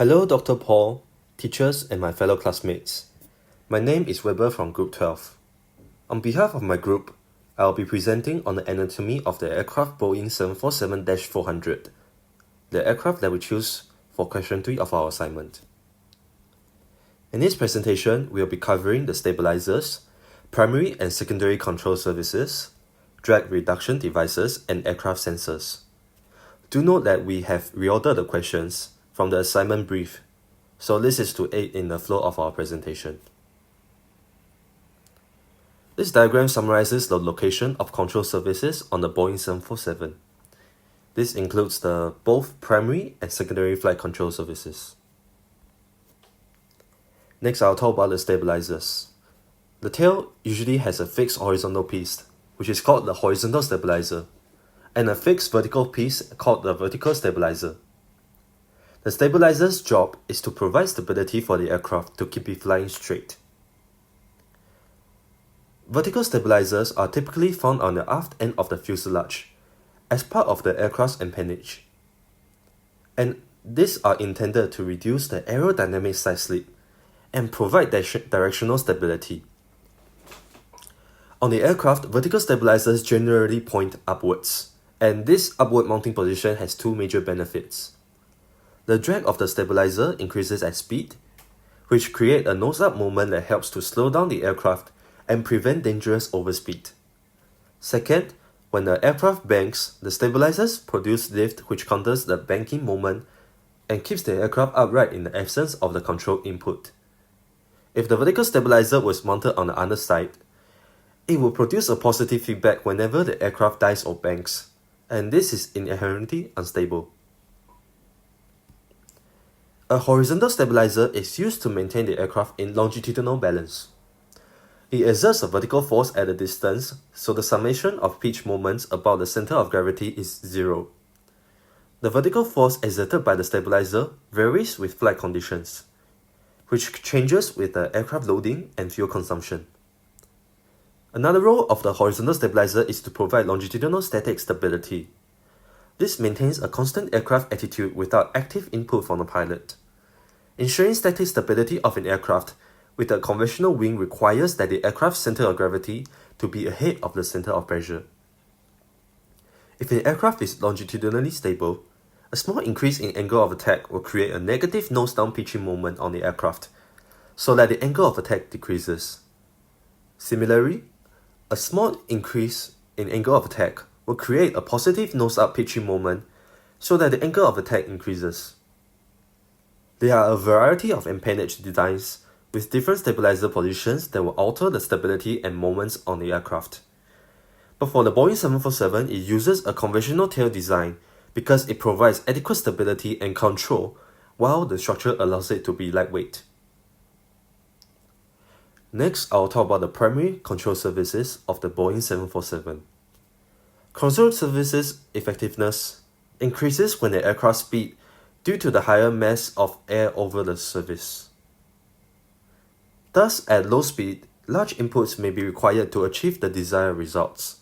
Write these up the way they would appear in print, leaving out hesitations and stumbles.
Hello, Dr. Paul, teachers, and my fellow classmates. My name is Weber from Group 12. On behalf of my group, I will be presenting on the anatomy of the aircraft Boeing 747-400, the aircraft that we choose for question 3 of our assignment. In this presentation, we will be covering the stabilizers, primary and secondary control services, drag reduction devices, and aircraft sensors. Do note that we have reordered the questions from the assignment brief, so this is to aid in the flow of our presentation. This diagram summarizes the location of control services on the Boeing 747. This includes the both primary and secondary flight control services. Next, I'll talk about the stabilizers. The tail usually has a fixed horizontal piece, which is called the horizontal stabilizer, and a fixed vertical piece called the vertical stabilizer. The stabilizer's job is to provide stability for the aircraft to keep it flying straight. Vertical stabilizers are typically found on the aft end of the fuselage, as part of the aircraft's empennage. And these are intended to reduce the aerodynamic side slip and provide directional stability. On the aircraft, vertical stabilizers generally point upwards, and this upward mounting position has two major benefits. The drag of the stabilizer increases at speed, which creates a nose-up movement that helps to slow down the aircraft and prevent dangerous overspeed. Second, when the aircraft banks, the stabilizers produce lift which counters the banking moment and keeps the aircraft upright in the absence of the control input. If the vertical stabilizer was mounted on the underside, it will produce a positive feedback whenever the aircraft dives or banks, and this is inherently unstable. A horizontal stabilizer is used to maintain the aircraft in longitudinal balance. It exerts a vertical force at a distance, so the summation of pitch moments about the center of gravity is zero. The vertical force exerted by the stabilizer varies with flight conditions, which changes with the aircraft loading and fuel consumption. Another role of the horizontal stabilizer is to provide longitudinal static stability. This maintains a constant aircraft attitude without active input from the pilot. Ensuring static stability of an aircraft with a conventional wing requires that the aircraft's center of gravity to be ahead of the center of pressure. If an aircraft is longitudinally stable, a small increase in angle of attack will create a negative nose-down pitching moment on the aircraft, so that the angle of attack decreases. Similarly, a small increase in angle of attack will create a positive nose-up pitching moment, so that the angle of attack increases. There are a variety of empennage designs with different stabilizer positions that will alter the stability and moments on the aircraft. But for the Boeing 747, it uses a conventional tail design because it provides adequate stability and control while the structure allows it to be lightweight. Next, I'll talk about the primary control services of the Boeing 747. Control services effectiveness increases when the aircraft speed due to the higher mass of air over the surface. Thus, at low speed, large inputs may be required to achieve the desired results.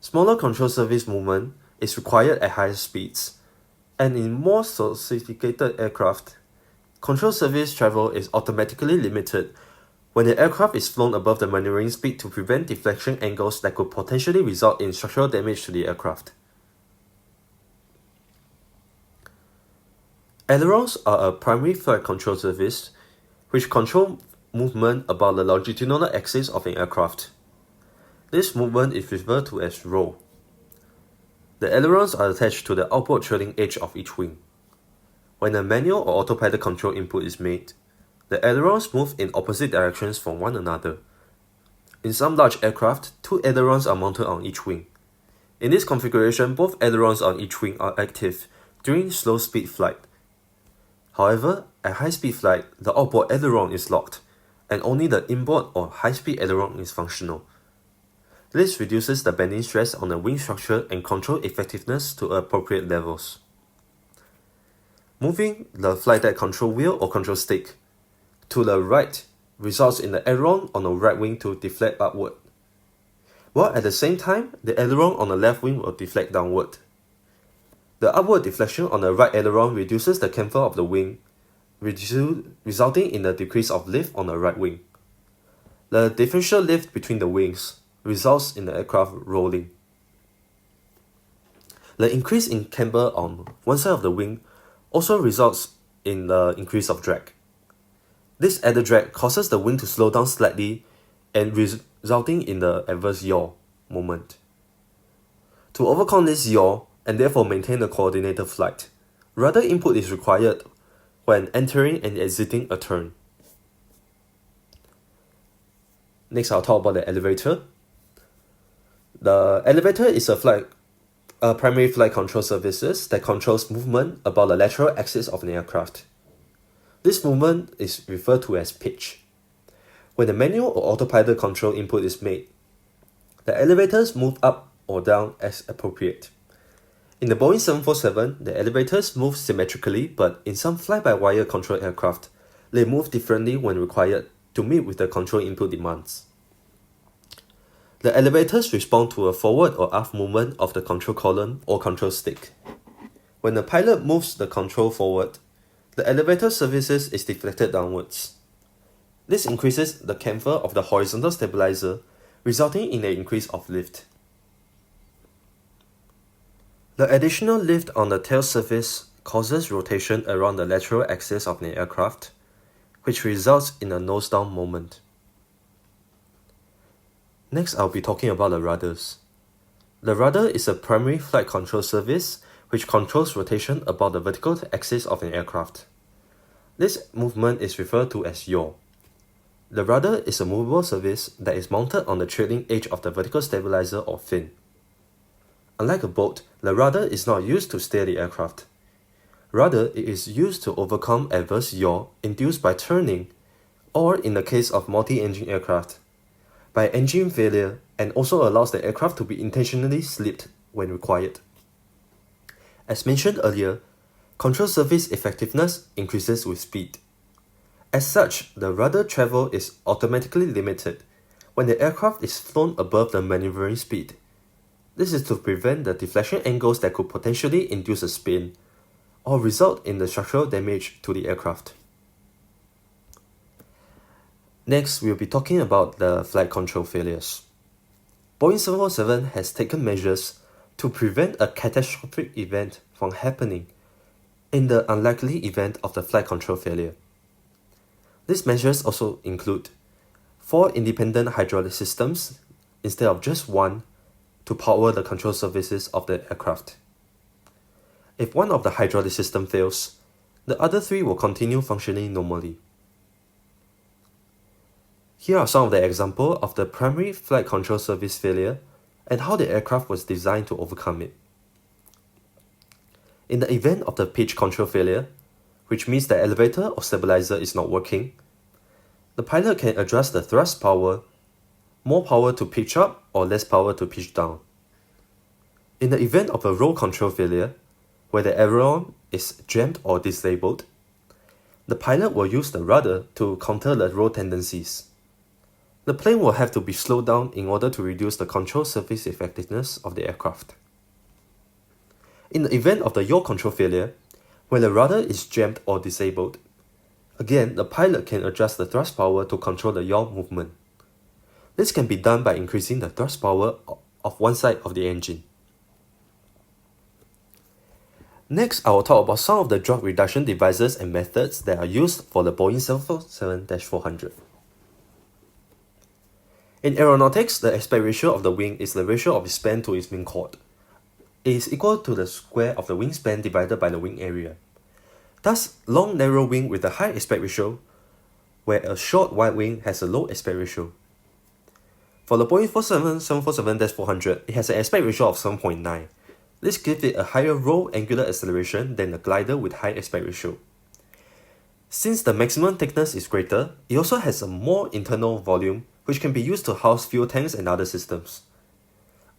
Smaller control surface movement is required at higher speeds, and in more sophisticated aircraft, control surface travel is automatically limited when the aircraft is flown above the maneuvering speed to prevent deflection angles that could potentially result in structural damage to the aircraft. Ailerons are a primary flight control service which control movement about the longitudinal axis of an aircraft. This movement is referred to as roll. The ailerons are attached to the outboard trailing edge of each wing. When a manual or autopilot control input is made, the ailerons move in opposite directions from one another. In some large aircraft, two ailerons are mounted on each wing. In this configuration, both ailerons on each wing are active during slow speed flight. However, at high-speed flight, the outboard aileron is locked, and only the inboard or high-speed aileron is functional. This reduces the bending stress on the wing structure and control effectiveness to appropriate levels. Moving the flight deck control wheel or control stick to the right results in the aileron on the right wing to deflect upward, while at the same time, the aileron on the left wing will deflect downward. The upward deflection on the right aileron reduces the camber of the wing, resulting in a decrease of lift on the right wing. The differential lift between the wings results in the aircraft rolling. The increase in camber on one side of the wing also results in the increase of drag. This added drag causes the wing to slow down slightly and resulting in the adverse yaw moment. To overcome this yaw and therefore maintain a coordinated flight, rudder input is required when entering and exiting a turn. Next, I'll talk about the elevator. The elevator is a primary flight control services that controls movement about the lateral axis of an aircraft. This movement is referred to as pitch. When the manual or autopilot control input is made, the elevators move up or down as appropriate. In the Boeing 747, the elevators move symmetrically, but in some fly-by-wire control aircraft, they move differently when required to meet with the control input demands. The elevators respond to a forward or aft movement of the control column or control stick. When the pilot moves the control forward, the elevator surface is deflected downwards. This increases the camber of the horizontal stabilizer, resulting in an increase of lift. The additional lift on the tail surface causes rotation around the lateral axis of an aircraft, which results in a nose-down moment. Next, I'll be talking about the rudders. The rudder is a primary flight control service which controls rotation about the vertical axis of an aircraft. This movement is referred to as yaw. The rudder is a movable service that is mounted on the trailing edge of the vertical stabilizer or fin. Unlike a boat, the rudder is not used to steer the aircraft. Rather, it is used to overcome adverse yaw induced by turning, or in the case of multi-engine aircraft, by engine failure, and also allows the aircraft to be intentionally slipped when required. As mentioned earlier, control surface effectiveness increases with speed. As such, the rudder travel is automatically limited when the aircraft is flown above the maneuvering speed. This is to prevent the deflection angles that could potentially induce a spin or result in the structural damage to the aircraft. Next, we'll be talking about the flight control failures. Boeing 747 has taken measures to prevent a catastrophic event from happening in the unlikely event of the flight control failure. These measures also include 4 independent hydraulic systems instead of just one to power the control surfaces of the aircraft. If one of the hydraulic system fails, the other 3 will continue functioning normally. Here are some of the examples of the primary flight control service failure and how the aircraft was designed to overcome it. In the event of the pitch control failure, which means the elevator or stabilizer is not working, the pilot can adjust the thrust power, more power to pitch up or less power to pitch down. In the event of a roll control failure, where the aileron is jammed or disabled, the pilot will use the rudder to counter the roll tendencies. The plane will have to be slowed down in order to reduce the control surface effectiveness of the aircraft. In the event of the yaw control failure, when the rudder is jammed or disabled, again, the pilot can adjust the thrust power to control the yaw movement. This can be done by increasing the thrust power of one side of the engine. Next, I will talk about some of the drag reduction devices and methods that are used for the Boeing 747-400. In aeronautics, the aspect ratio of the wing is the ratio of its span to its wing chord. It is equal to the square of the wingspan divided by the wing area. Thus, long narrow wing with a high aspect ratio, where a short wide wing has a low aspect ratio. For the Boeing 747-400, it has an aspect ratio of 7.9. This gives it a higher roll angular acceleration than the glider with high aspect ratio. Since the maximum thickness is greater, it also has a more internal volume, which can be used to house fuel tanks and other systems.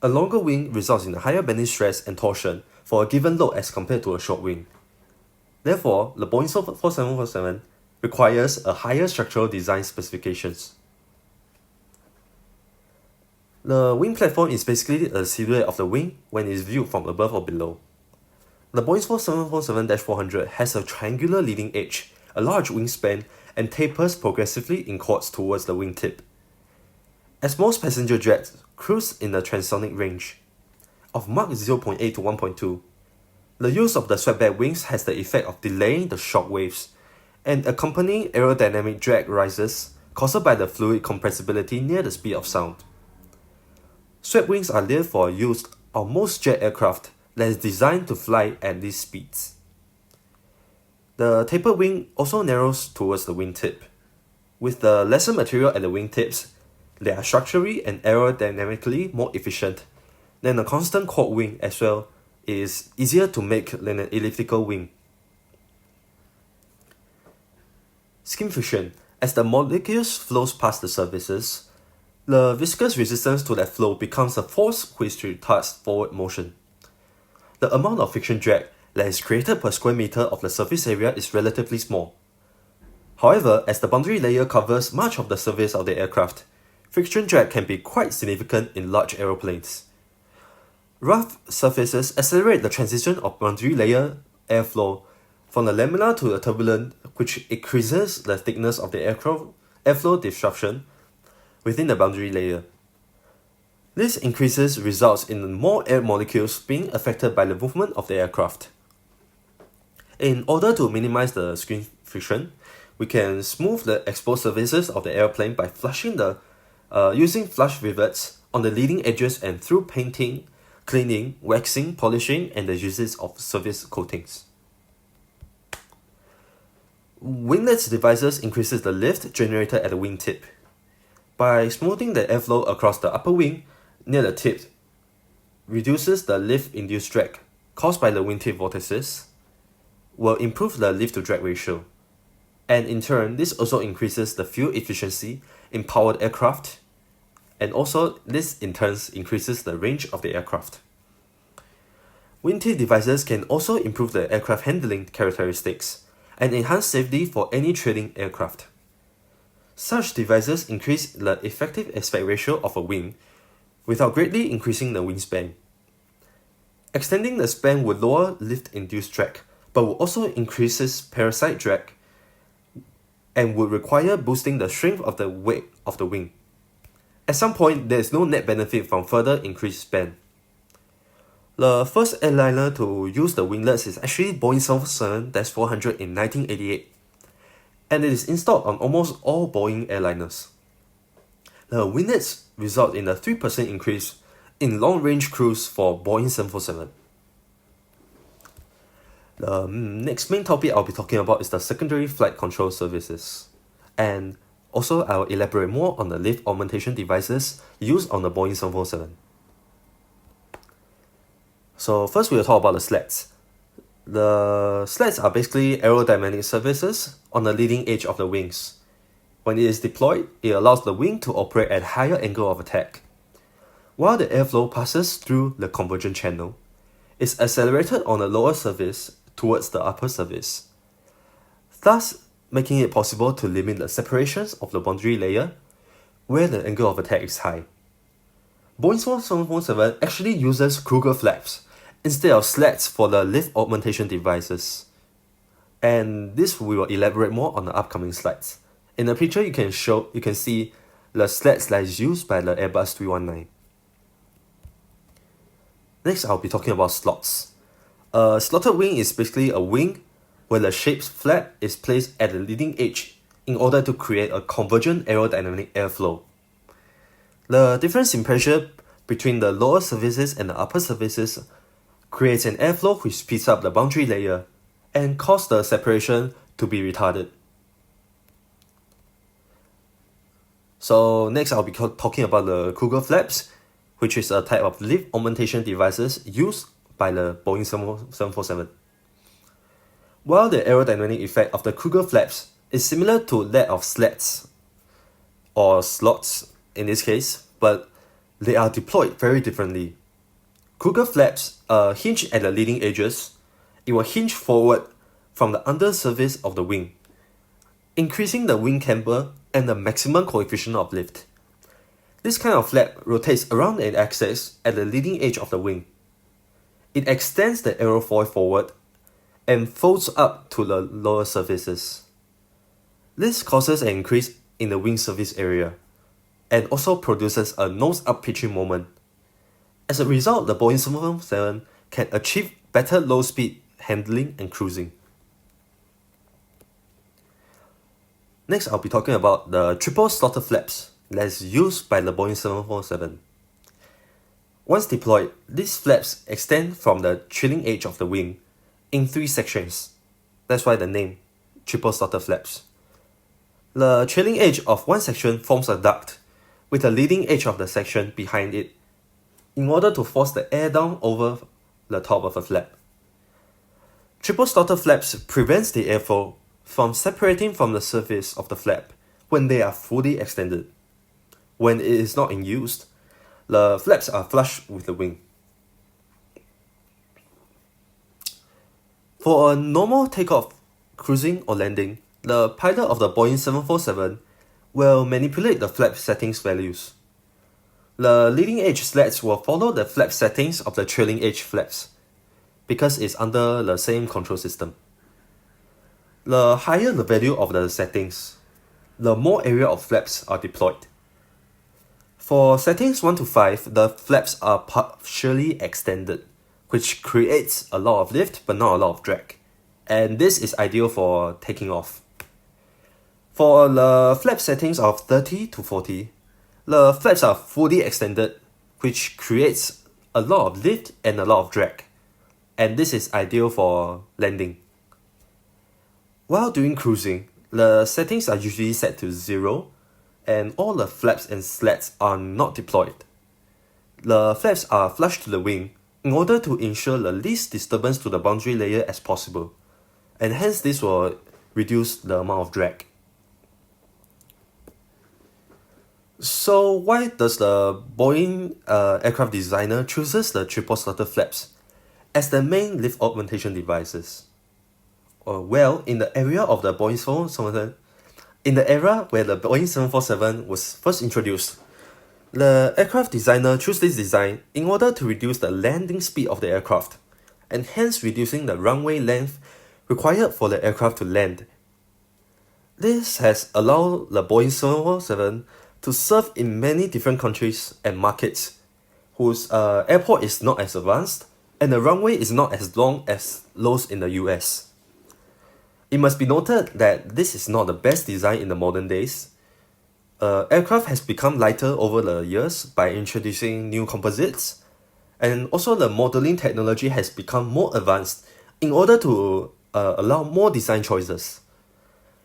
A longer wing results in a higher bending stress and torsion for a given load as compared to a short wing. Therefore, the Boeing 747 requires a higher structural design specifications. The wing platform is basically a silhouette of the wing when it is viewed from above or below. The Boeing 747-400 has a triangular leading edge, a large wingspan, and tapers progressively in chords towards the wingtip. As most passenger jets cruise in the transonic range of Mach 0.8 to 1.2, the use of the swept-back wings has the effect of delaying the shock waves and accompanying aerodynamic drag rises caused by the fluid compressibility near the speed of sound. Swept wings are therefore used on most jet aircraft that is designed to fly at these speeds. The tapered wing also narrows towards the wingtip. With the lesser material at the wingtips, they are structurally and aerodynamically more efficient than a constant chord wing, as well is easier to make than an elliptical wing. Skin friction. As the molecules flows past the surfaces, the viscous resistance to that flow becomes a force which retards forward motion. The amount of friction drag that is created per square meter of the surface area is relatively small. However, as the boundary layer covers much of the surface of the aircraft, friction drag can be quite significant in large aeroplanes. Rough surfaces accelerate the transition of boundary layer airflow from the laminar to the turbulent, which increases the thickness of the airflow disruption within the boundary layer. This increases results in more air molecules being affected by the movement of the aircraft. In order to minimize the skin friction, we can smooth the exposed surfaces of the airplane by using flush rivets on the leading edges and through painting, cleaning, waxing, polishing, and the uses of surface coatings. Winglet devices increases the lift generated at the wingtip. By smoothing the airflow across the upper wing near the tip, reduces the lift-induced drag caused by the wingtip vortices, will improve the lift-to-drag ratio. And in turn, this also increases the fuel efficiency in powered aircraft, and also this in turn increases the range of the aircraft. Wingtip devices can also improve the aircraft handling characteristics and enhance safety for any trailing aircraft. Such devices increase the effective aspect ratio of a wing without greatly increasing the wingspan. Extending the span would lower lift-induced drag, but would also increases parasite drag and would require boosting the strength of the weight of the wing. At some point, there is no net benefit from further increased span. The first airliner to use the winglets is actually Boeing 747-400 in 1988, and it is installed on almost all Boeing airliners. The winglets result in a 3% increase in long-range cruise for Boeing 747. The next main topic I'll be talking about is the secondary flight control services, and also I'll elaborate more on the lift augmentation devices used on the Boeing 747. So first we'll talk about the slats. The slats are basically aerodynamic surfaces on the leading edge of the wings. When it is deployed, it allows the wing to operate at higher angle of attack. While the airflow passes through the convergent channel, it's accelerated on the lower surface towards the upper surface, thus making it possible to limit the separations of the boundary layer where the angle of attack is high. Boeing 747 actually uses Kruger flaps instead of slats for the lift augmentation devices, and this we will elaborate more on the upcoming slides. In the picture you can see the slats that is used by the Airbus 319. Next I'll be talking about slots. A slotted wing is basically a wing where the shaped flap is placed at the leading edge in order to create a convergent aerodynamic airflow. The difference in pressure between the lower surfaces and the upper surfaces creates an airflow which speeds up the boundary layer and causes the separation to be retarded. So next I'll be talking about the Kruger flaps, which is a type of lift augmentation devices used by the Boeing 747. While the aerodynamic effect of the Kruger flaps is similar to that of slats, or slots in this case, but they are deployed very differently. Kruger flaps hinge at the leading edges. It will hinge forward from the undersurface of the wing, increasing the wing camber and the maximum coefficient of lift. This kind of flap rotates around an axis at the leading edge of the wing. It extends the aerofoil forward and folds up to the lower surfaces. This causes an increase in the wing surface area and also produces a nose-up pitching moment. As a result, the Boeing 747 can achieve better low-speed handling and cruising. Next, I'll be talking about the triple slotted flaps that is used by the Boeing 747. Once deployed, these flaps extend from the trailing edge of the wing in 3 sections. That's why the name, triple slotted flaps. The trailing edge of one section forms a duct, with the leading edge of the section behind it, in order to force the air down over the top of the flap. Triple slotted flaps prevents the airflow from separating from the surface of the flap when they are fully extended. When it is not in use, the flaps are flush with the wing. For a normal takeoff, cruising or landing, the pilot of the Boeing 747 will manipulate the flap settings values. The leading edge slats will follow the flap settings of the trailing edge flaps because it's under the same control system. The higher the value of the settings, the more area of flaps are deployed. For settings 1 to 5, the flaps are partially extended, which creates a lot of lift but not a lot of drag, and this is ideal for taking off. For the flap settings of 30 to 40, the flaps are fully extended, which creates a lot of lift and a lot of drag, and this is ideal for landing. While doing cruising, the settings are usually set to 0, and all the flaps and slats are not deployed. The flaps are flush to the wing in order to ensure the least disturbance to the boundary layer as possible, and hence this will reduce the amount of drag. So why does the Boeing aircraft designer chooses the triple slotted flaps as the main lift augmentation devices? Well, in the area of the Boeing 747, in the era where the Boeing 747 was first introduced, the aircraft designer chose this design in order to reduce the landing speed of the aircraft, and hence reducing the runway length required for the aircraft to land. This has allowed the Boeing 747 to serve in many different countries and markets whose airport is not as advanced and the runway is not as long as those in the US. It must be noted that this is not the best design in the modern days. Aircraft has become lighter over the years by introducing new composites, and also the modeling technology has become more advanced in order to allow more design choices.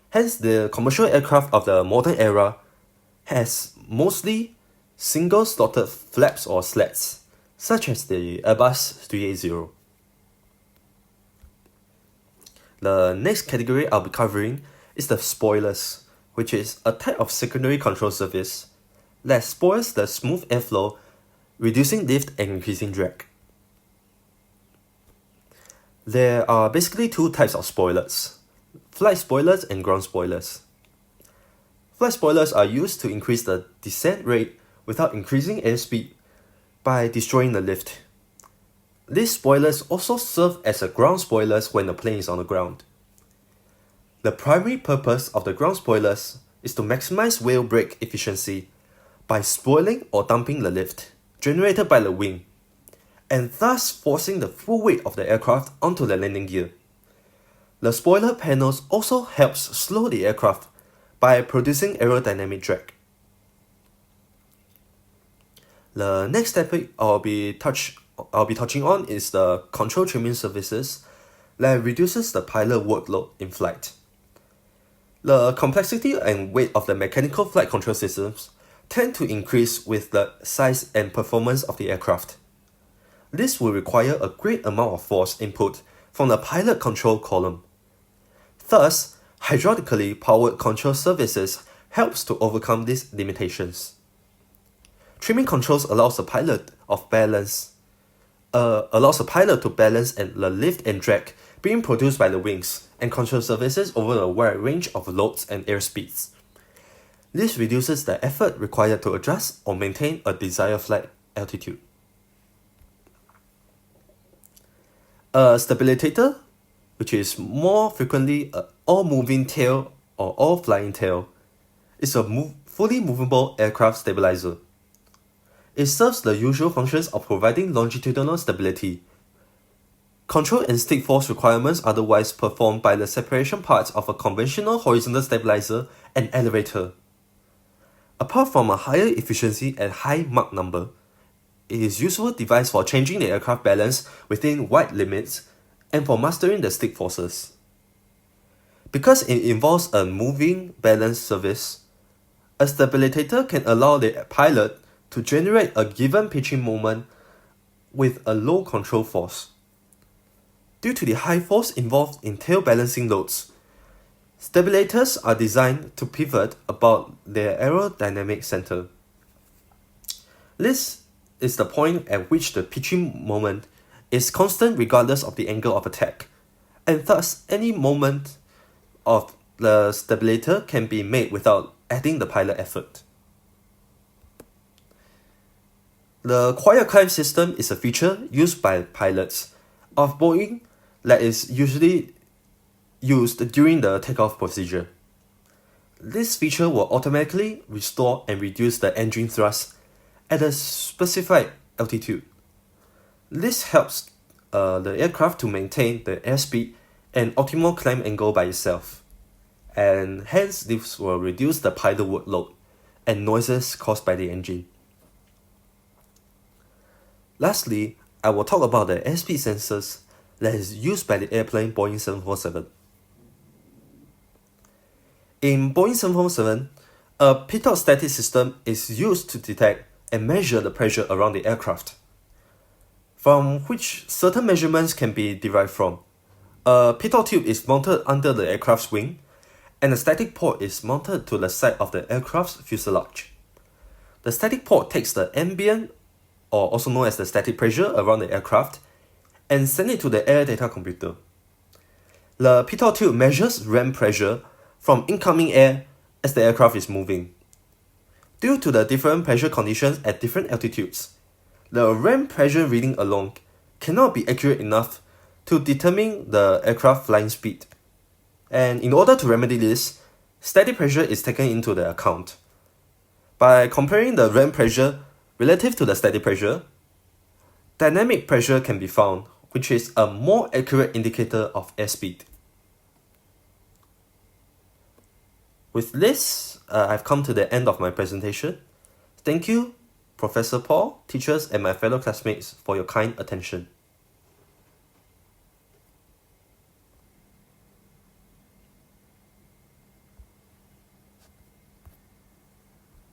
Hence, the commercial aircraft of the modern era has mostly single slotted flaps or slats, such as the Airbus 380. The next category I'll be covering is the spoilers, which is a type of secondary control surface that spoils the smooth airflow, reducing lift and increasing drag. There are basically 2 types of spoilers: flight spoilers and ground spoilers. Flight spoilers are used to increase the descent rate without increasing airspeed by destroying the lift. These spoilers also serve as a ground spoilers when the plane is on the ground. The primary purpose of the ground spoilers is to maximize wheel brake efficiency by spoiling or dumping the lift generated by the wing, and thus forcing the full weight of the aircraft onto the landing gear. The spoiler panels also helps slow the aircraft by producing aerodynamic drag. The next topic I'll be touching on is the control trimming surfaces that reduces the pilot workload in flight. The complexity and weight of the mechanical flight control systems tend to increase with the size and performance of the aircraft. This will require a great amount of force input from the pilot control column. Thus, hydraulically powered control surfaces helps to overcome these limitations. Trimming controls allows the pilot to balance and the lift and drag being produced by the wings and control surfaces over a wide range of loads and airspeeds. This reduces the effort required to adjust or maintain a desired flight altitude. A stabilizer, which is more frequently a all-moving tail or all-flying tail, is a fully movable aircraft stabilizer. It serves the usual functions of providing longitudinal stability. Control and stick force requirements otherwise performed by the separation parts of a conventional horizontal stabilizer and elevator. Apart from a higher efficiency and high Mach number, it is a useful device for changing the aircraft balance within wide limits and for mastering the stick forces. Because it involves a moving balance surface, a stabilizer can allow the pilot to generate a given pitching moment with a low control force. Due to the high force involved in tail balancing loads, stabilizers are designed to pivot about their aerodynamic center. This is the point at which the pitching moment is constant regardless of the angle of attack, and thus any moment of the stabilizer can be made without adding the pilot effort. The quiet climb system is a feature used by pilots of Boeing that is usually used during the takeoff procedure. This feature will automatically restore and reduce the engine thrust at a specified altitude. This helps the aircraft to maintain the airspeed and optimal climb angle by itself, and hence this will reduce the pilot workload and noises caused by the engine. Lastly, I will talk about the airspeed sensors that is used by the airplane Boeing 747. In Boeing 747, a pitot static system is used to detect and measure the pressure around the aircraft, from which certain measurements can be derived from. A pitot tube is mounted under the aircraft's wing, and a static port is mounted to the side of the aircraft's fuselage. The static port takes the ambient, or also known as the static pressure around the aircraft, and send it to the air data computer. The pitot tube measures ram pressure from incoming air as the aircraft is moving. Due to the different pressure conditions at different altitudes, the ram pressure reading alone cannot be accurate enough to determine the aircraft flying speed. And in order to remedy this, static pressure is taken into the account. By comparing the ram pressure relative to the static pressure, dynamic pressure can be found, which is a more accurate indicator of airspeed. With this, I've come to the end of my presentation. Thank you, Professor Paul, teachers, and my fellow classmates for your kind attention.